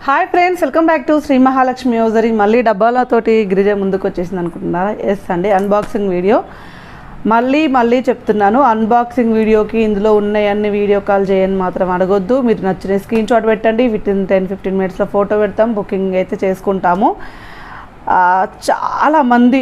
Hi friends, welcome back to Shri Mahalakshmi యూజరీ. మళ్ళీ డబ్బాలతోటి గిరిజ ముందుకు వచ్చేసింది అనుకుంటున్నారా? ఎస్ అండి, అన్బాక్సింగ్ వీడియో. మళ్ళీ చెప్తున్నాను, అన్బాక్సింగ్ వీడియోకి ఇందులో ఉన్నాయన్ని వీడియో కాల్ చేయని మాత్రం అడగొద్దు. మీరు నచ్చిన స్క్రీన్ షాట్ పెట్టండి, వితిన్ 10-15 మినిట్స్లో ఫోటో పెడతాం, బుకింగ్ అయితే చేసుకుంటాము. చాలామంది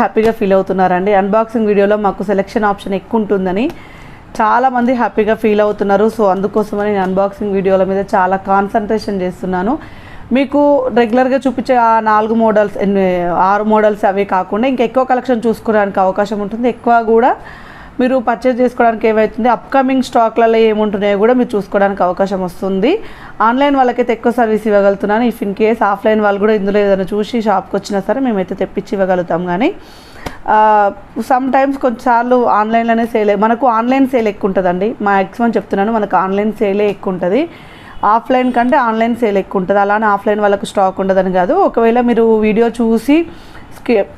హ్యాపీగా ఫీల్ అవుతున్నారండి. అన్బాక్సింగ్ వీడియోలో మాకు సెలెక్షన్ ఆప్షన్ ఎక్కువ ఉంటుందని చాలామంది హ్యాపీగా ఫీల్ అవుతున్నారు. సో అందుకోసమని నేను అన్బాక్సింగ్ వీడియోల మీద చాలా కాన్సన్ట్రేషన్ చేస్తున్నాను. మీకు రెగ్యులర్గా చూపించే ఆ 4 మోడల్స్ 6 మోడల్స్ అవి కాకుండా ఇంకా ఎక్కువ కలెక్షన్ చూసుకోవడానికి అవకాశం ఉంటుంది. ఎక్కువ కూడా మీరు పర్చేజ్ చేసుకోవడానికి ఏమవుతుంది, అప్కమింగ్ స్టాక్లలో ఏముంటున్నాయో కూడా మీరు చూసుకోవడానికి అవకాశం వస్తుంది. ఆన్లైన్ వాళ్ళకైతే ఎక్కువ సర్వీస్ ఇవ్వగలుగుతున్నాను. ఇఫ్ ఇన్ కేస్ ఆఫ్లైన్ వాళ్ళు కూడా ఇందులో ఏదైనా చూసి షాప్కి వచ్చినా సరే మేమైతే తెప్పించి ఇవ్వగలుగుతాం. కానీ సమ్ టైమ్స్ కొన్నిసార్లు ఆన్లైన్లోనే సేల్, మనకు ఆన్లైన్ సేల్ ఎక్కువ ఉంటుందండి. మ్యాక్సిమం చెప్తున్నాను, మనకు ఆన్లైన్ సేలే ఎక్కువ ఉంటుంది. ఆఫ్లైన్ కంటే ఆన్లైన్ సేల్ ఎక్కువ ఉంటుంది. అలానే ఆఫ్లైన్ వాళ్ళకు స్టాక్ ఉండదని కాదు. ఒకవేళ మీరు వీడియో చూసి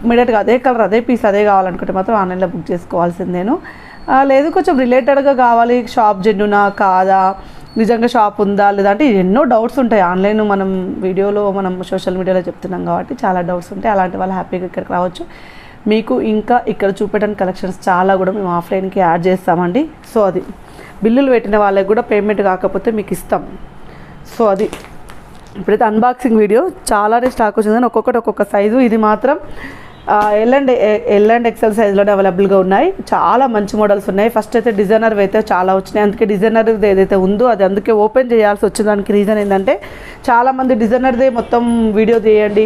ఇమీడియట్గా అదే కలర్ అదే పీస్ అదే కావాలనుకుంటే మాత్రం ఆన్లైన్లో బుక్ చేసుకోవాల్సిందేను. లేదు కొంచెం రిలేటెడ్గా కావాలి, షాప్ జెన్యునా కాదా, నిజంగా షాప్ ఉందా లేదా అంటే ఎన్నో డౌట్స్ ఉంటాయి. ఆన్లైన్ మనం వీడియోలో మనం సోషల్ మీడియాలో చెప్తున్నాం కాబట్టి చాలా డౌట్స్ ఉంటాయి. అలాంటి వాళ్ళు హ్యాపీగా ఇక్కడికి రావచ్చు. మీకు ఇంకా ఇక్కడ చూపెట్టని కలెక్షన్స్ చాలా కూడా మేము ఆఫ్లైన్కి యాడ్ చేస్తామండి. సో అది బిల్లులు పెట్టిన వాళ్ళకి కూడా పేమెంట్ కాకపోతే మీకు ఇస్తాం. సో అది ఇప్పుడైతే అన్బాక్సింగ్ వీడియో చాలానే స్టాక్ వచ్చిందని ఒక్కొక్క సైజు. ఇది మాత్రం ఎల్ అండ్ ఎక్సెల్ సైజులోనే అవైలబుల్గా ఉన్నాయి. చాలా మంచి మోడల్స్ ఉన్నాయి. ఫస్ట్ అయితే డిజైనర్ అయితే చాలా వచ్చినాయి. అందుకే డిజైనర్ ఏదైతే ఉందో అది అందుకే ఓపెన్ చేయాల్సి వచ్చింది. దానికి రీజన్ ఏంటంటే చాలామంది డిజైనర్దే మొత్తం వీడియో తీయండి,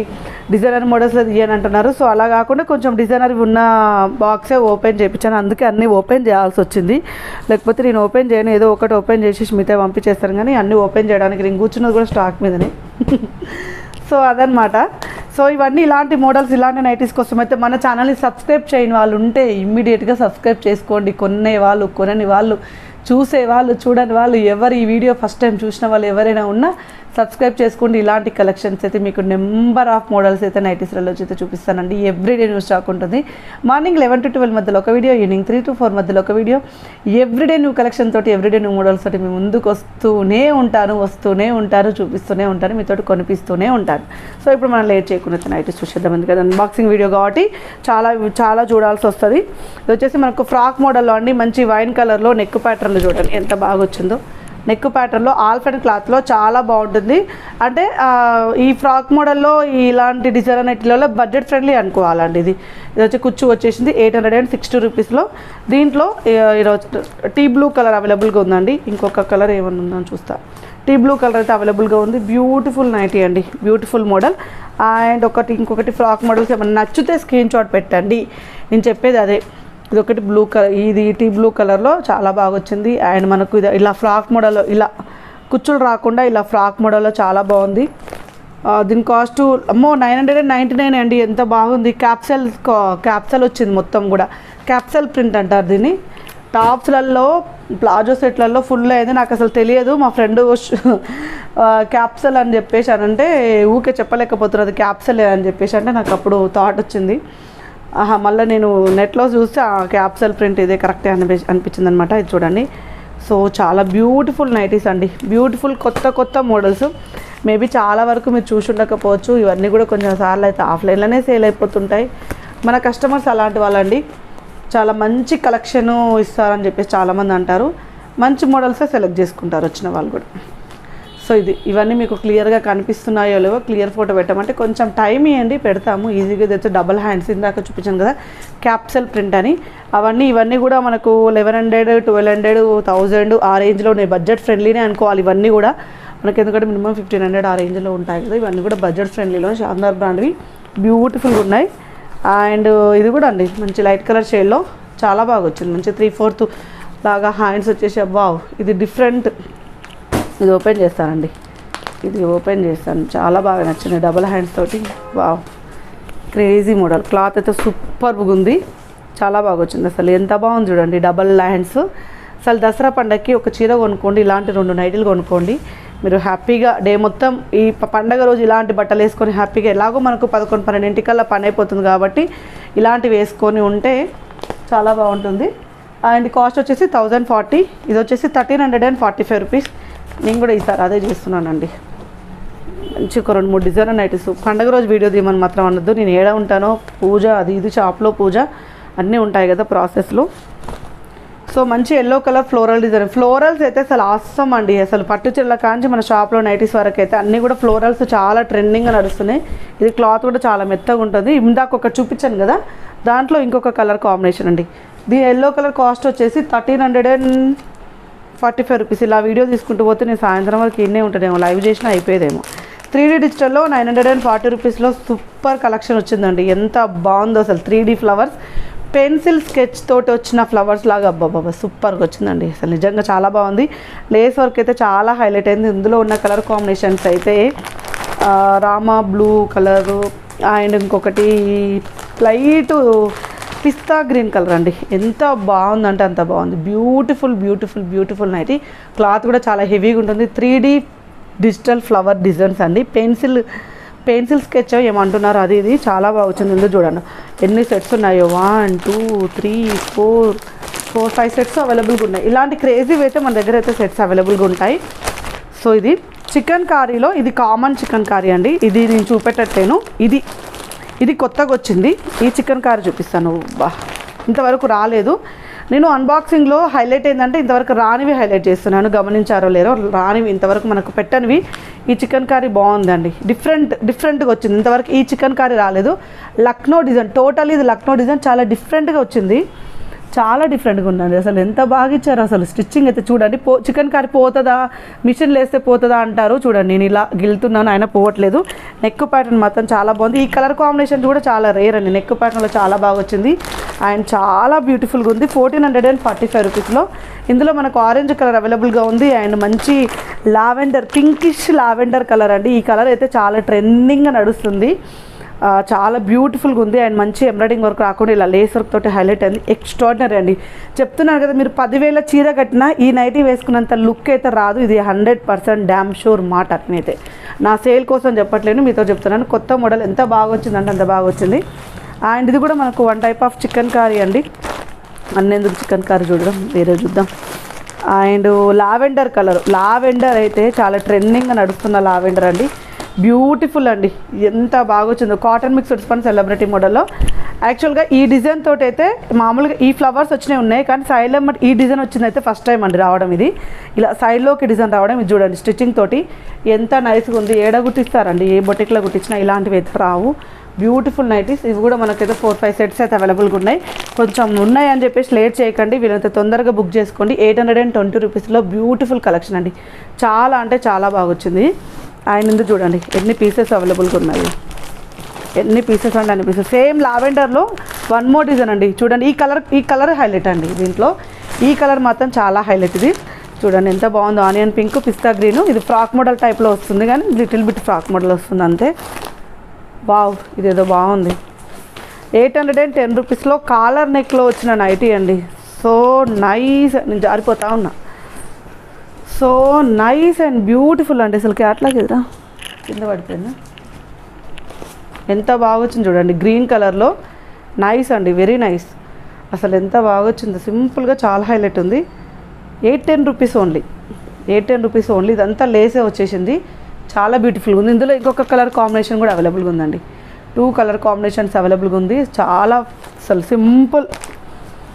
డిజైనర్ మోడల్స్లో తీయని అంటున్నారు. సో అలా కాకుండా కొంచెం డిజైనర్ ఉన్న బాక్సే ఓపెన్ చేయించాను. అందుకే అన్నీ ఓపెన్ చేయాల్సి వచ్చింది. లేకపోతే నేను ఓపెన్ చేయను, ఏదో ఒకటి ఓపెన్ చేసి మిగతా పంపించేస్తాను. కానీ అన్నీ ఓపెన్ చేయడానికి నేను కూర్చున్నది కూడా స్టాక్ మీదనే. సో అదనమాట. సో ఇవన్నీ ఇలాంటి మోడల్స్, ఇలాంటి నైటీస్ కోసం అయితే మన ఛానల్ని సబ్స్క్రైబ్ చేయని వాళ్ళు ఉంటే ఇమ్మీడియట్గా సబ్స్క్రైబ్ చేసుకోండి. కొనే వాళ్ళు, కొనని వాళ్ళు, చూసే వాళ్ళు, చూడని వాళ్ళు, ఎవరు ఈ వీడియో ఫస్ట్ టైం చూసిన వాళ్ళు ఎవరైనా ఉన్నా సబ్స్క్రైబ్ చేసుకోండి. ఇలాంటి కలెక్షన్స్ అయితే మీకు నెంబర్ ఆఫ్ మోడల్స్ అయితే నైటీస్లలో అయితే చూపిస్తానండి. ఎవ్రీడే న్యూ స్టాక్ ఉంటుంది. మార్నింగ్ 11 to 12 మధ్యలో ఒక వీడియో, ఈవినింగ్ 3 to 4 మధ్యలో ఒక వీడియో. ఎవ్రీడే న్యూ కలెక్షన్ తోటి, ఎవ్రీడే న్యూ మోడల్స్ తోటి మీ ముందుకు వస్తూనే ఉంటాను, చూపిస్తూనే ఉంటాను, మీతోటి కొనిపిస్తూనే ఉంటాను. సో ఇప్పుడు మనం లేట్ చేయకుండా నైటీస్ చూసేద్దాం. ఎందుకంటే అన్బాక్సింగ్ వీడియో కాబట్టి చాలా చూడాల్సి వస్తుంది. ఇది వచ్చేసి మనకు ఫ్రాక్ మోడల్లో అండి. మంచి వైన్ కలర్లో నెక్ ప్యాటర్న్లో చూడండి ఎంత బాగా వచ్చిందో. నెక్ ప్యాటర్న్లో ఆల్ఫెన్ క్లాత్లో చాలా బాగుంటుంది. అంటే ఈ ఫ్రాక్ మోడల్లో ఇలాంటి డిజైన్ నెట్లలో బడ్జెట్ ఫ్రెండ్లీ అనుకోవాలండి. ఇది వచ్చి కుచ్చు వచ్చేసింది 860 రూపీస్లో. దీంట్లో ఈరోజు టీ బ్లూ కలర్ అవైలబుల్గా ఉందండి. ఇంకొక కలర్ ఏమన్నా ఉందని చూస్తా. టీ బ్లూ కలర్ అయితే అవైలబుల్గా ఉంది. బ్యూటిఫుల్ నైటీ అండి, బ్యూటిఫుల్ మోడల్. అండ్ ఇంకొకటి ఫ్రాక్ మోడల్స్ ఏమన్నా నచ్చితే స్క్రీన్ షాట్ పెట్టండి. నేను చెప్పేది అదే. ఇది ఒకటి బ్లూ కలర్, ఇది టీ బ్లూ కలర్లో చాలా బాగా వచ్చింది. అండ్ మనకు ఇది ఇలా ఫ్రాక్ మోడల్లో ఇలా కుచ్చులు రాకుండా ఇలా ఫ్రాక్ మోడల్లో చాలా బాగుంది. దీని కాస్ట్ 999 అండి. ఎంత బాగుంది. క్యాప్సల్ వచ్చింది మొత్తం కూడా. క్యాప్సల్ ప్రింట్ అంటారు దీన్ని. టాప్స్లలో, ప్లాజో సెట్లలో ఫుల్ అయింది. నాకు అసలు తెలియదు. మా ఫ్రెండ్ క్యాప్సల్ అని చెప్పేసి అంటే ఊకే చెప్పలేకపోతున్నది క్యాప్సల్ అని చెప్పేసి అంటే నాకు అప్పుడు థాట్ వచ్చింది. మళ్ళీ నేను నెట్లో చూస్తే ఆ క్యాప్సల్ ప్రింట్ ఇదే కరెక్టే అనిపించింది అనమాట. ఇది చూడండి. సో చాలా బ్యూటిఫుల్ నైటీస్ అండి, బ్యూటిఫుల్ కొత్త మోడల్స్. మేబీ చాలా వరకు మీరు చూసి ఉండకపోవచ్చు. ఇవన్నీ కూడా కొంచెం సార్లు అయితే ఆఫ్లైన్లోనే సేల్ అయిపోతుంటాయి. మన కస్టమర్స్ అలాంటి వాళ్ళండి. చాలా మంచి కలెక్షను ఇస్తారని చెప్పేసి చాలామంది అంటారు. మంచి మోడల్సే సెలెక్ట్ చేసుకుంటారు వచ్చిన వాళ్ళు కూడా. సో ఇవన్నీ మీకు క్లియర్గా కనిపిస్తున్నాయో లేవో క్లియర్ ఫోటో పెట్టమంటే కొంచెం టైం ఇవ్వండి, పెడతాము. ఈజీగా తెచ్చే డబల్ హ్యాండ్స్ ఇందాక చూపించాను కదా క్యాప్సల్ ప్రింట్ అని. ఇవన్నీ కూడా మనకు 1100, 1200, 1000 ఆ రేంజ్లో ఉన్నాయి. బడ్జెట్ ఫ్రెండ్లీనే అనుకోవాలి ఇవన్నీ కూడా మనకి. ఎందుకంటే మినిమం 1500 ఆ రేంజ్లో ఉంటాయి కదా. ఇవన్నీ కూడా బడ్జెట్ ఫ్రెండ్లీలో షాందార్ బ్రాండ్వి బ్యూటిఫుల్గా ఉన్నాయి. అండ్ ఇది కూడా అండి మంచి లైట్ కలర్ షేడ్లో చాలా బాగా వచ్చింది. మంచి 3/4 లాగా హ్యాండ్స్ వచ్చేసి వావ్, ఇది డిఫరెంట్. ఇది ఓపెన్ చేస్తానండి, చాలా బాగా నచ్చింది. డబల్ హ్యాండ్స్ తోటి వావ్, క్రేజీ మోడల్. క్లాత్ అయితే సూపర్గా ఉంది, చాలా బాగా వచ్చింది. అసలు ఎంత బాగుంది చూడండి. Double hands. అసలు దసరా పండగకి ఒక చీర కొనుక్కోండి, ఇలాంటి 2 నైటీలు కొనుక్కోండి. మీరు హ్యాపీగా డే మొత్తం ఈ పండగ రోజు ఇలాంటి బట్టలు వేసుకొని హ్యాపీగా, ఎలాగో మనకు 11-12 పని అయిపోతుంది కాబట్టి ఇలాంటివి వేసుకొని ఉంటే చాలా బాగుంటుంది. అండ్ కాస్ట్ వచ్చేసి 1040. ఇది వచ్చేసి 1345 రూపీస్. నేను కూడా ఈసారి అదే చేస్తున్నానండి. మంచి ఒక 2-3 డిజైనర్ నైటీస్. పండగ రోజు వీడియో తీయమని మాత్రం అనొద్దు. నేను ఏడా ఉంటానో, పూజ అది ఇది షాప్లో పూజ అన్నీ ఉంటాయి కదా ప్రాసెస్లో. సో మంచి yellow colour floral design. Florals అయితే అసలు ఆసమ్ అండి. అసలు పట్టు చీరల కాంచి మన షాప్లో నైటీస్ వరకు అయితే అన్నీ కూడా ఫ్లోరల్స్ చాలా ట్రెండింగ్గా నడుస్తున్నాయి. ఇది క్లాత్ కూడా చాలా మెత్తగా ఉంటుంది. ఇందాక ఒక చూపించాను కదా, దాంట్లో ఇంకొక కలర్ కాంబినేషన్ అండి. దీని ఎల్లో కలర్ కాస్ట్ వచ్చేసి 1345 రూపీస్. ఇలా వీడియో తీసుకుంటూ పోతే నేను సాయంత్రం వరకు ఇన్నే ఉంటానేమో, లైవ్ చేసినా అయిపోయేదేమో. 3D డిజిటల్లో 940 రూపీస్లో సూపర్ కలెక్షన్ వచ్చిందండి. ఎంత బాగుందో అసలు. 3D ఫ్లవర్స్ పెన్సిల్ స్కెచ్ తోటి వచ్చిన ఫ్లవర్స్ లాగా అబ్బాబ్బా సూపర్గా వచ్చిందండి. అసలు నిజంగా చాలా బాగుంది. లేస్ వర్క్ అయితే చాలా హైలైట్ అయింది. ఇందులో ఉన్న కలర్ కాంబినేషన్స్ అయితే రామా బ్లూ కలరు అండ్ ఇంకొకటి లైట్ పిస్తా గ్రీన్ కలర్ అండి. ఎంత బాగుందంటే అంత బాగుంది. Beautiful beautiful beautiful nightie. Cloth కూడా చాలా హెవీగా ఉంటుంది. 3D డిజిటల్ ఫ్లవర్ డిజైన్స్ అండి. పెన్సిల్ స్కెచ్ ఏమంటున్నారు అది ఇది చాలా బాగా వచ్చింది. ఇందులో చూడండి ఎన్ని సెట్స్ ఉన్నాయో. 1 2 3 4 5 సెట్స్ అవైలబుల్గా ఉన్నాయి. ఇలాంటి క్రేజీవి అయితే మన దగ్గర అయితే సెట్స్ అవైలబుల్గా ఉంటాయి. సో ఇది చికెన్ కారీలో ఇది కామన్ చికెన్ కారీ అండి. ఇది నేను చూపెట్టట్లేను. ఇది కొత్తగా వచ్చింది. ఈ చికెన్ కారీ చూపిస్తాను. ఇంతవరకు రాలేదు. నేను అన్బాక్సింగ్లో హైలైట్ ఏంటంటే ఇంతవరకు రానివి హైలైట్ చేస్తున్నాను. గమనించారో లేరో, రానివి ఇంతవరకు మనకు పెట్టనివి. ఈ చికెన్ కర్రీ బాగుందండి. డిఫరెంట్గా వచ్చింది. ఇంతవరకు ఈ చికెన్ కర్రీ రాలేదు. లక్నో డిజైన్, టోటల్ ఇది లక్నో డిజైన్. చాలా డిఫరెంట్గా వచ్చింది. చాలా డిఫరెంట్గా ఉందండి. అసలు ఎంత బాగా ఇచ్చారు. అసలు స్టిచ్చింగ్ అయితే చూడండి. చికెన్ కర్రీ పోతుందా, మిషన్ లేస్తే పోతుందా అంటారు. చూడండి నేను ఇలా గిలుతున్నాను, అయినా పోవట్లేదు. నెక్ ప్యాటర్న్ మాత్రం చాలా బాగుంది. ఈ కలర్ కాంబినేషన్ కూడా చాలా రేర్ అండి. నెక్ ప్యాటర్న్లో చాలా బాగా వచ్చింది అండ్ చాలా బ్యూటిఫుల్గా ఉంది. 1445 రూపీస్లో. ఇందులో మనకు ఆరెంజ్ కలర్ అవైలబుల్గా ఉంది అండ్ మంచి లావెండర్, పింకిష్ లావెండర్ కలర్ అండి. ఈ కలర్ అయితే చాలా ట్రెండింగ్గా నడుస్తుంది. చాలా బ్యూటిఫుల్గా ఉంది అండ్ మంచి ఎంబ్రాయిడింగ్ వర్క్ రాకుండా ఇలా లేస్ వర్క్ తోటి హైలైట్ అయింది. ఎక్స్ట్రాడినరీ అండి. చెప్తున్నాను కదా, మీరు 10,000 చీర కట్టినా ఈ నైటీ వేసుకున్నంత లుక్ అయితే రాదు. ఇది 100% డ్యామ్ షూర్ మాట. నేనైతే నా సేల్ కోసం చెప్పట్లేను, మీతో చెప్తున్నాను. కొత్త మోడల్ ఎంత బాగా వచ్చిందంటే అంత బాగా వచ్చింది. అండ్ ఇది కూడా మనకు 1 టైప్ ఆఫ్ చికెన్ కర్రీ అండి. అన్నెందుకు చికెన్ కర్రీ చూడడం, వేరే చూద్దాం. అండ్ లావెండర్ కలర్, లావెండర్ అయితే చాలా ట్రెండింగ్గా నడుస్తున్న లావెండర్ అండి. బ్యూటిఫుల్ అండి. ఎంత బాగా వచ్చిందో. కాటన్ మిక్స్డ్ స్పన్ సెలబ్రిటీ మోడల్లో. యాక్చువల్గా ఈ డిజైన్ తోటి అయితే మామూలుగా ఈ ఫ్లవర్స్ వచ్చినాయి ఉన్నాయి, కానీ సైడ్లో ఈ డిజైన్ వచ్చింది అయితే ఫస్ట్ టైం అండి రావడం. ఇది ఇలా సైడ్లోకి డిజైన్ రావడం. ఇది చూడండి స్టిచ్చింగ్ తోటి ఎంత నైస్గా ఉంది. ఏడ గుట్టిస్తారండి, ఏ బొటిక్లో గుట్టించినా ఇలాంటివి అయితే రావు. Beautiful nighties. ఇవి కూడా మనకైతే 4-5 సెట్స్ అయితే అవైలబుల్గా ఉన్నాయి. కొంచెం ఉన్నాయి అని చెప్పేసి లేట్ చేయకండి. వీళ్ళైతే తొందరగా బుక్ చేసుకోండి. 820 రూపీస్లో బ్యూటిఫుల్ కలెక్షన్ అండి. చాలా అంటే చాలా బాగా వచ్చింది. అండ్ ఇందులో చూడండి ఎన్ని పీసెస్ అవైలబుల్గా ఉన్నాయి. ఎన్ని పీసెస్ అంటే అన్ని పీసెస్. సేమ్ లావెండర్లో 1 మోర్ డిజైన్ అండి. చూడండి ఈ కలర్ హైలైట్ అండి. దీంట్లో ఈ కలర్ మాత్రం చాలా హైలైట్. ఇది చూడండి ఎంత బాగుందో. ఆనియన్ పింక్, పిస్తా గ్రీను. ఇది ఫ్రాక్ మోడల్ టైప్లో వస్తుంది, కానీ లిటిల్ బిట్ ఫ్రాక్ మోడల్ వస్తుంది అంతే. వావ్, ఇదేదో బాగుంది. 810 రూపీస్లో కాలర్ నెక్లో వచ్చిన నైటీ అండి. So nice. నేను జారిపోతా ఉన్నా. సో నైస్ అండ్ బ్యూటిఫుల్ అండి. అసలు క్యాట్లాగ్ ఎదురా కింద పడిపోయింది. ఎంత బాగా వచ్చింది చూడండి. గ్రీన్ కలర్లో నైస్ అండి, వెరీ నైస్. అసలు ఎంత బాగా వచ్చింది. సింపుల్గా చాలా హైలైట్ ఉంది. 810 రూపీస్ ఓన్లీ. 810 rupees only. ఇదంతా లేసే వచ్చేసింది. చాలా బ్యూటిఫుల్గా ఉంది. ఇందులో ఇంకొక కలర్ కాంబినేషన్ కూడా అవైలబుల్గా ఉందండి. 2 కలర్ కాంబినేషన్స్ అవైలబుల్గా ఉంది. చాలా అసలు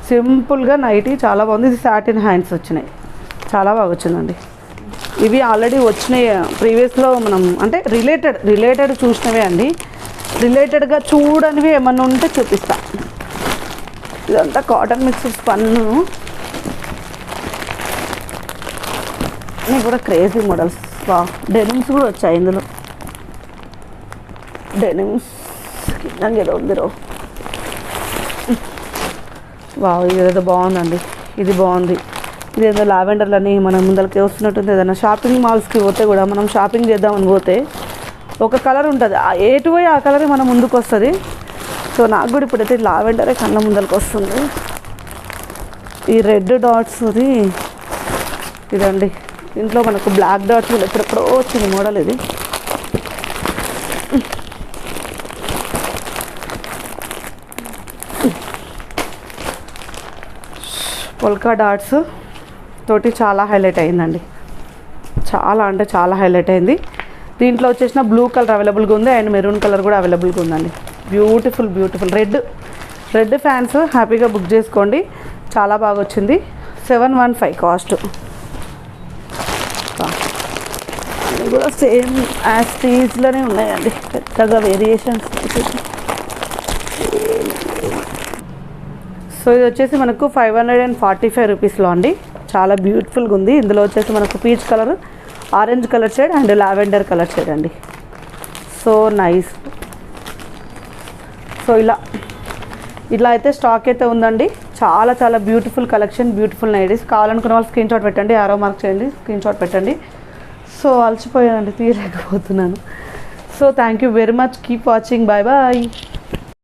సింపుల్గా నైటీ చాలా బాగుంది. ఇది సాటిన్ హ్యాండ్స్ వచ్చినాయి. చాలా బాగా వచ్చిందండి. ఇవి ఆల్రెడీ వచ్చినాయి ప్రీవియస్లో. మనం అంటే రిలేటెడ్ చూసినవే అండి. రిలేటెడ్గా చూడనివి ఏమన్నా ఉంటే చూపిస్తా. ఇదంతా కాటన్ మిక్స్డ్ స్పన్ను. అన్నీ కూడా క్రేజీ మోడల్స్. డెనిమ్స్ కూడా వచ్చాయి ఇందులో. డెనిమ్స్ కింద ఏదో ఉంది రో. ఇదేదో బాగుందండి. ఇది బాగుంది. ఇదేదో లావెండర్లని మనం ముందరికి వస్తున్నట్టుంది. ఏదైనా షాపింగ్ మాల్స్కి పోతే కూడా మనం షాపింగ్ చేద్దామని పోతే ఒక కలర్ ఉంటుంది, ఏటు పోయి ఆ కలర్ మన ముందుకు వస్తుంది. సో నాకు కూడా ఇప్పుడైతే లావెండరే కళ్ళ ముందరికి వస్తుంది. ఈ రెడ్ డాట్స్ది ఇదండి. ఇంట్లో మనకు బ్లాక్ డాట్స్ కూడా ఎప్పుడెప్పుడో వచ్చింది మోడల్. ఇది పొల్కా డాట్స్ తోటి చాలా హైలైట్ అయిందండి. చాలా అంటే చాలా హైలైట్ అయింది. దీంట్లో వచ్చేసిన బ్లూ కలర్ అవైలబుల్గా ఉంది అండ్ మెరూన్ కలర్ కూడా అవైలబుల్గా ఉందండి. బ్యూటిఫుల్ బ్యూటిఫుల్ రెడ్ ఫ్యాన్స్ హ్యాపీగా బుక్ చేసుకోండి. చాలా బాగా వచ్చింది. 715 కాస్ట్. అన్నీ కూడా సేమ్ యాజ్ టీజ్లోనే ఉన్నాయండి, పెద్దగా వేరియేషన్స్. సో ఇది వచ్చేసి మనకు 545 రూపీస్లో అండి. చాలా బ్యూటిఫుల్గా ఉంది. ఇందులో వచ్చేసి మనకు peach colour, orange colour shade and lavender colour shade అండి. So nice. సో ఇలా అయితే స్టాక్ అయితే ఉందండి. చాలా చాలా బ్యూటిఫుల్ కలెక్షన్, బ్యూటిఫుల్ నైటీస్. కావాలనుకున్న వాళ్ళు స్క్రీన్ షాట్ పెట్టండి, ఆరో మార్క్ చేయండి, స్క్రీన్ షాట్ పెట్టండి. సో అలసిపోయానండి, తీయలేకపోతున్నాను. So thank you very much. Keep watching. Bye bye.